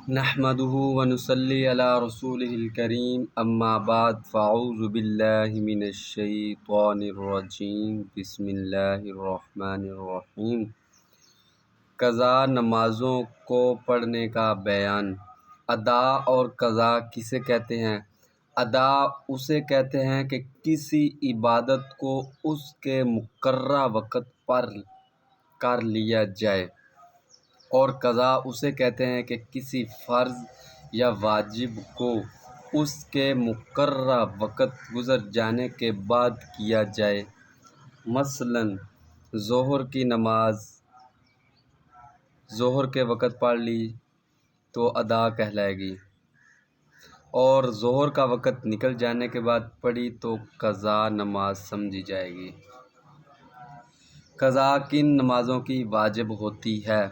نحمده ونصلي على رسوله الكريم اما بعد فاعوذ باللہ من الشیطان الرجیم بسم اللہ الرحمن الرحیم۔ قضا نمازوں کو پڑھنے کا بیان۔ ادا اور قضا کسے کہتے ہیں؟ ادا اسے کہتے ہیں کہ کسی عبادت کو اس کے مقررہ وقت پر کر لیا جائے، اور قضا اسے کہتے ہیں کہ کسی فرض یا واجب کو اس کے مقررہ وقت گزر جانے کے بعد کیا جائے۔ مثلاً ظہر کی نماز ظہر کے وقت پڑھ لی تو ادا کہلائے گی، اور ظہر کا وقت نکل جانے کے بعد پڑھی تو قضا نماز سمجھی جائے گی۔ قضا کن نمازوں کی واجب ہوتی ہے؟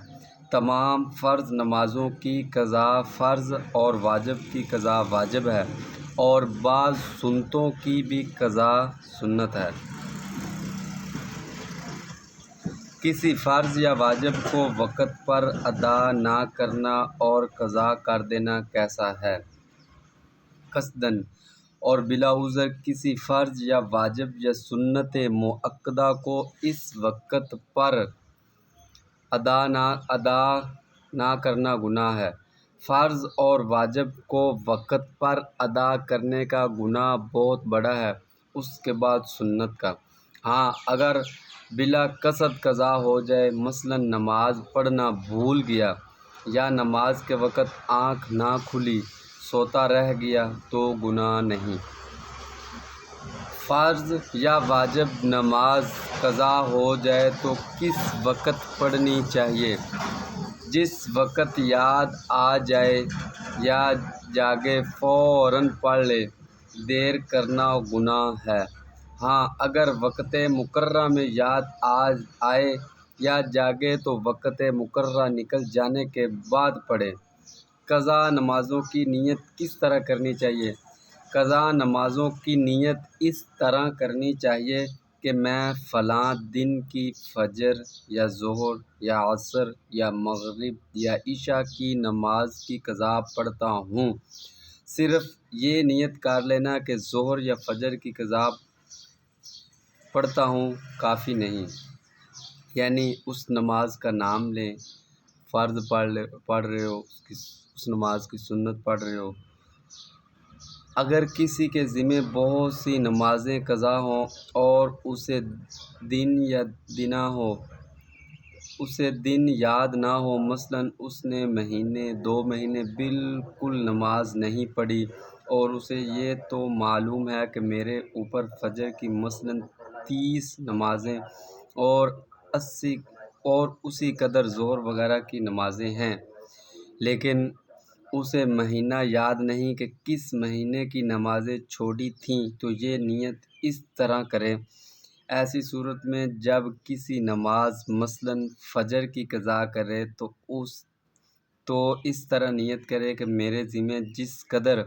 تمام فرض نمازوں کی قضا فرض اور واجب کی قضا واجب ہے، اور بعض سنتوں کی بھی قضا سنت ہے۔ کسی فرض یا واجب کو وقت پر ادا نہ کرنا اور قضا کر دینا کیسا ہے؟ قصداً اور بلا عذر کسی فرض یا واجب یا سنت مؤکدہ کو اس وقت پر ادا نہ کرنا گناہ ہے۔ فرض اور واجب کو وقت پر ادا کرنے کا گناہ بہت بڑا ہے، اس کے بعد سنت کا۔ ہاں، اگر بلا قصد قضا ہو جائے، مثلاً نماز پڑھنا بھول گیا یا نماز کے وقت آنکھ نہ کھلی، سوتا رہ گیا تو گناہ نہیں۔ فرض یا واجب نماز قضا ہو جائے تو کس وقت پڑھنی چاہیے؟ جس وقت یاد آ جائے یا جاگے فوراً پڑھ لے، دیر کرنا گناہ ہے۔ ہاں، اگر وقت مقررہ میں یاد آئے یا جاگے تو وقت مقررہ نکل جانے کے بعد پڑھے۔ قضا نمازوں کی نیت کس طرح کرنی چاہیے؟ قضا نمازوں کی نیت اس طرح کرنی چاہیے کہ میں فلاں دن کی فجر یا ظہر یا عصر یا مغرب یا عشاء کی نماز کی قضا پڑھتا ہوں۔ صرف یہ نیت کر لینا کہ ظہر یا فجر کی قضا پڑھتا ہوں کافی نہیں، یعنی اس نماز کا نام لیں، فرض پڑھ رہے ہو، اس نماز کی سنت پڑھ رہے ہو۔ اگر کسی کے ذمہ بہت سی نمازیں قضا ہوں اور اسے دن یاد نہ ہو، مثلاً اس نے مہینے 2 مہینے بالکل نماز نہیں پڑھی، اور اسے یہ تو معلوم ہے کہ میرے اوپر فجر کی مثلاً 30 نمازیں اور اسی قدر ظہر وغیرہ کی نمازیں ہیں، لیکن اسے مہینہ یاد نہیں کہ کس مہینے کی نمازیں چھوڑی تھیں، تو یہ نیت اس طرح کرے۔ ایسی صورت میں جب کسی نماز مثلاً فجر کی قضا کرے تو اس طرح نیت کرے کہ میرے ذمہ جس قدر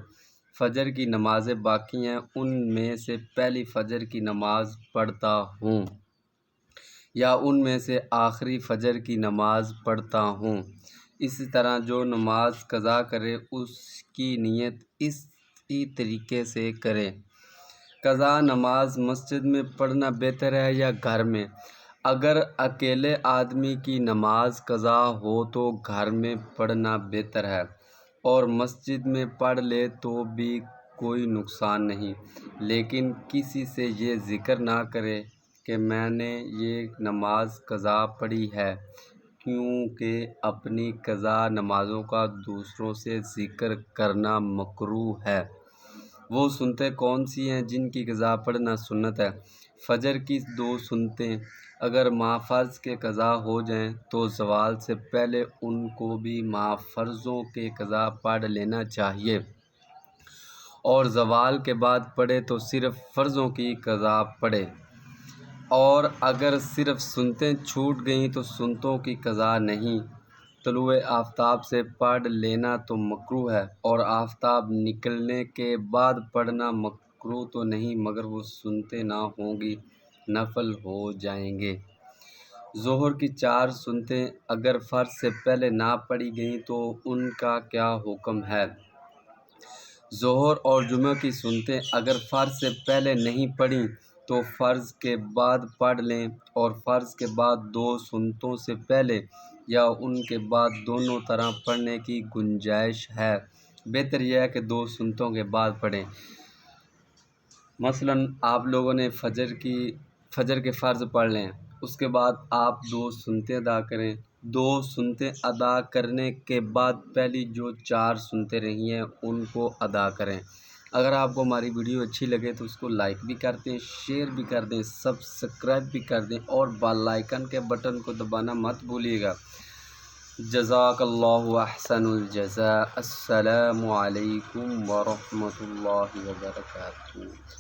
فجر کی نمازیں باقی ہیں ان میں سے پہلی فجر کی نماز پڑھتا ہوں، یا ان میں سے آخری فجر کی نماز پڑھتا ہوں۔ اسی طرح جو نماز قضا کرے اس کی نیت اسی طریقے سے کرے۔ قضا نماز مسجد میں پڑھنا بہتر ہے یا گھر میں؟ اگر اکیلے آدمی کی نماز قضا ہو تو گھر میں پڑھنا بہتر ہے، اور مسجد میں پڑھ لے تو بھی کوئی نقصان نہیں، لیکن کسی سے یہ ذکر نہ کرے کہ میں نے یہ نماز قضا پڑھی ہے، کیونکہ اپنی قضا نمازوں کا دوسروں سے ذکر کرنا مکروہ ہے۔ وہ سنتیں کون سی ہیں جن کی قضا پڑھنا سنت ہے؟ فجر کی 2 سنتیں اگر مافرض کے قضا ہو جائیں تو زوال سے پہلے ان کو بھی مافرضوں کے قضا پڑھ لینا چاہیے، اور زوال کے بعد پڑھے تو صرف فرضوں کی قضا پڑھے، اور اگر صرف سنتیں چھوٹ گئیں تو سنتوں کی قضا نہیں۔ طلوع آفتاب سے پڑھ لینا تو مکروہ ہے، اور آفتاب نکلنے کے بعد پڑھنا مکروہ تو نہیں، مگر وہ سنتیں نہ ہوں گی، نفل ہو جائیں گے۔ ظہر کی 4 سنتیں اگر فرض سے پہلے نہ پڑھی گئیں تو ان کا کیا حکم ہے؟ ظہر اور جمعہ کی سنتیں اگر فرض سے پہلے نہیں پڑھیں تو فرض کے بعد پڑھ لیں، اور فرض کے بعد 2 سنتوں سے پہلے یا ان کے بعد دونوں طرح پڑھنے کی گنجائش ہے۔ بہتر یہ ہے کہ 2 سنتوں کے بعد پڑھیں۔ مثلاً آپ لوگوں نے فجر کے فرض پڑھ لیں، اس کے بعد آپ 2 سنتیں ادا کریں۔ 2 سنتیں ادا کرنے کے بعد پہلی جو 4 سنتیں رہی ہیں ان کو ادا کریں۔ اگر آپ کو ہماری ویڈیو اچھی لگے تو اس کو لائک بھی کر دیں، شیئر بھی کر دیں، سبسکرائب بھی کر دیں اور بیل آئیکن کے بٹن کو دبانا مت بھولیے گا۔ جزاک اللہ احسن الجزاء۔ السلام علیکم ورحمۃ اللہ وبرکاتہ۔